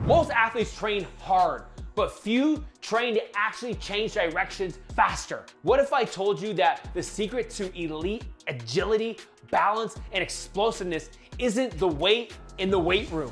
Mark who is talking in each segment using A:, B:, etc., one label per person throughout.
A: Most athletes train hard, but few train to actually change directions faster. What if I told you that the secret to elite agility, balance, and explosiveness isn't the weight in the weight room?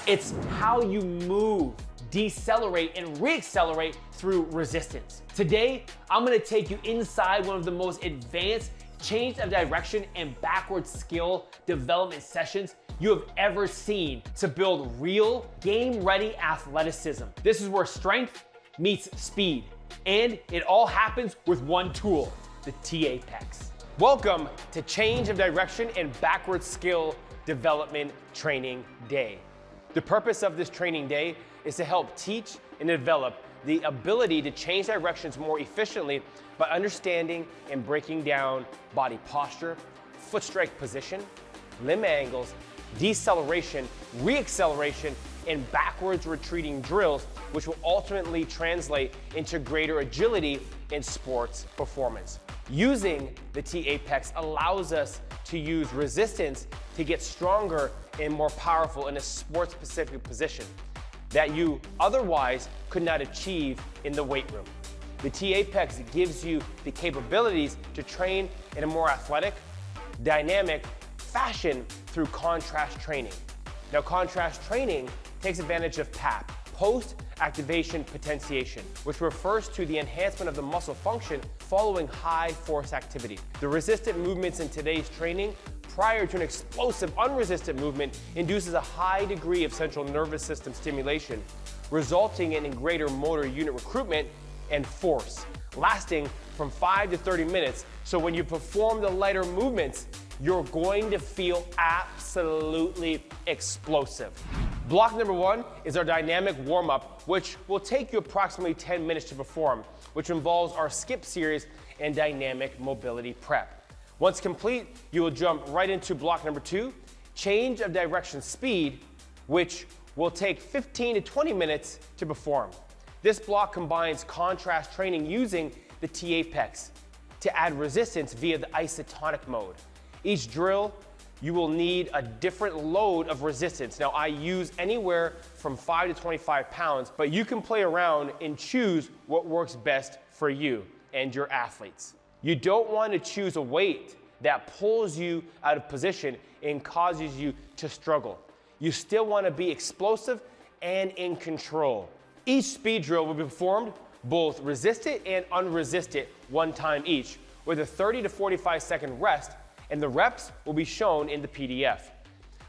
A: It's how you move, decelerate, and reaccelerate through resistance. Today, I'm gonna take you inside one of the most advanced change of direction and backward skill development sessions you have ever seen to build real game-ready athleticism. This is where strength meets speed, and it all happens with one tool, the TAEX. Welcome to Change of Direction and Backward Skill Development Training Day. The purpose of this training day is to help teach and develop the ability to change directions more efficiently by understanding and breaking down body posture, foot strike position, limb angles, deceleration, reacceleration, and backwards retreating drills, which will ultimately translate into greater agility in sports performance. Using the TAEX allows us to use resistance to get stronger and more powerful in a sport-specific position that you otherwise could not achieve in the weight room. The TAEX gives you the capabilities to train in a more athletic, dynamic fashion through contrast training. Now, contrast training takes advantage of PAP, post-activation potentiation, which refers to the enhancement of the muscle function following high force activity. The resistant movements in today's training prior to an explosive unresisted movement induces a high degree of central nervous system stimulation, resulting in greater motor unit recruitment and force, lasting from 5 to 30 minutes. So when you perform the lighter movements, you're going to feel absolutely explosive. Block number one is our dynamic warm-up, which will take you approximately 10 minutes to perform, which involves our skip series and dynamic mobility prep. Once complete, you will jump right into block number two, change of direction speed, which will take 15 to 20 minutes to perform. This block combines contrast training using the TAEX to add resistance via the isotonic mode. Each drill, you will need a different load of resistance. Now, I use anywhere from 5 to 25 pounds, but you can play around and choose what works best for you and your athletes. You don't want to choose a weight that pulls you out of position and causes you to struggle. You still want to be explosive and in control. Each speed drill will be performed both resisted and unresisted one time each, with a 30 to 45 second rest, and the reps will be shown in the PDF.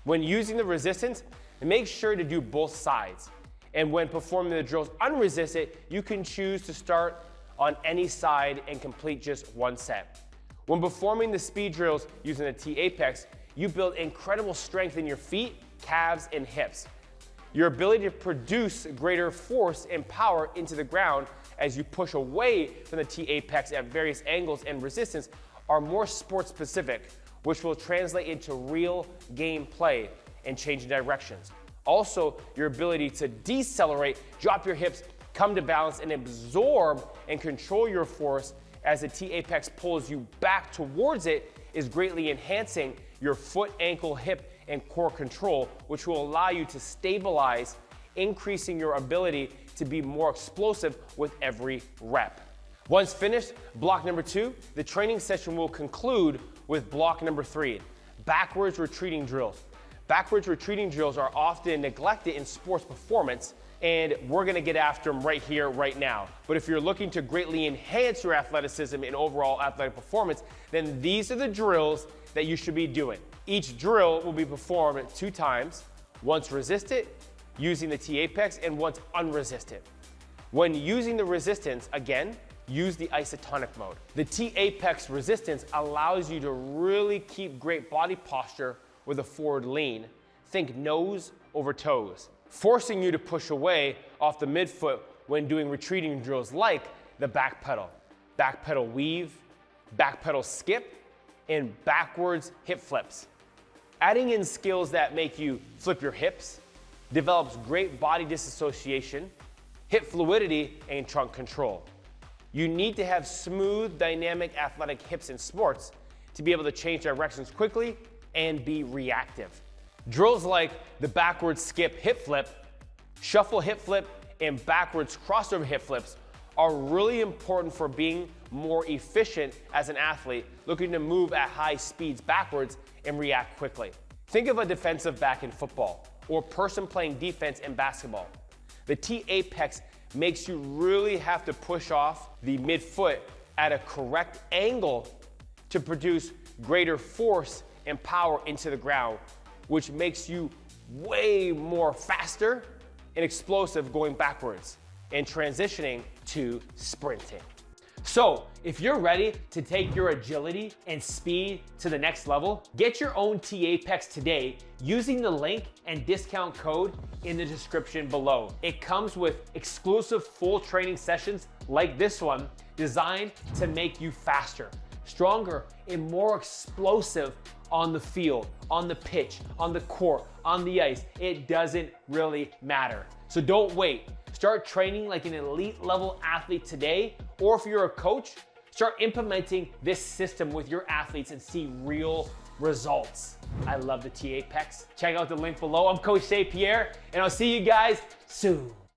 A: When using the resistance, make sure to do both sides. And when performing the drills unresisted, you can choose to start on any side and complete just one set. When performing the speed drills using the TAEX, you build incredible strength in your feet, calves, and hips. Your ability to produce greater force and power into the ground as you push away from the TAEX at various angles and resistance are more sport specific, which will translate into real game play and changing directions. Also, your ability to decelerate, drop your hips, come to balance, and absorb and control your force as the TAEX pulls you back towards it is greatly enhancing your foot, ankle, hip, and core control, which will allow you to stabilize, increasing your ability to be more explosive with every rep. Once finished, block number two, the training session will conclude with block number three, backwards retreating drills. Backwards retreating drills are often neglected in sports performance, and we're gonna get after them right here, right now. But if you're looking to greatly enhance your athleticism and overall athletic performance, then these are the drills that you should be doing. Each drill will be performed 2 times, once resisted, using the TAEX, and once unresisted. When using the resistance, again, use the isotonic mode. The TAEX resistance allows you to really keep great body posture with a forward lean. Think nose over toes, forcing you to push away off the midfoot when doing retreating drills like the back pedal weave, back pedal skip, and backwards hip flips. Adding in skills that make you flip your hips develops great body disassociation, hip fluidity, and trunk control. You need to have smooth, dynamic, athletic hips in sports to be able to change directions quickly and be reactive. Drills like the backwards skip hip flip, shuffle hip flip, and backwards crossover hip flips are really important for being more efficient as an athlete looking to move at high speeds backwards and react quickly. Think of a defensive back in football or a person playing defense in basketball. The TAEX makes you really have to push off the midfoot at a correct angle to produce greater force and power into the ground, which makes you way more faster and explosive going backwards and transitioning to sprinting. So if you're ready to take your agility and speed to the next level, get your own TAEX today using the link and discount code in the description below. It comes with exclusive full training sessions like this one designed to make you faster, stronger, and more explosive on the field, on the pitch, on the court, on the ice. It doesn't really matter. So don't wait. Start training like an elite level athlete today, or if you're a coach, start implementing this system with your athletes and see real results. I love the TAEX. Check out the link below. I'm Coach Shea, Pierre, and I'll see you guys soon.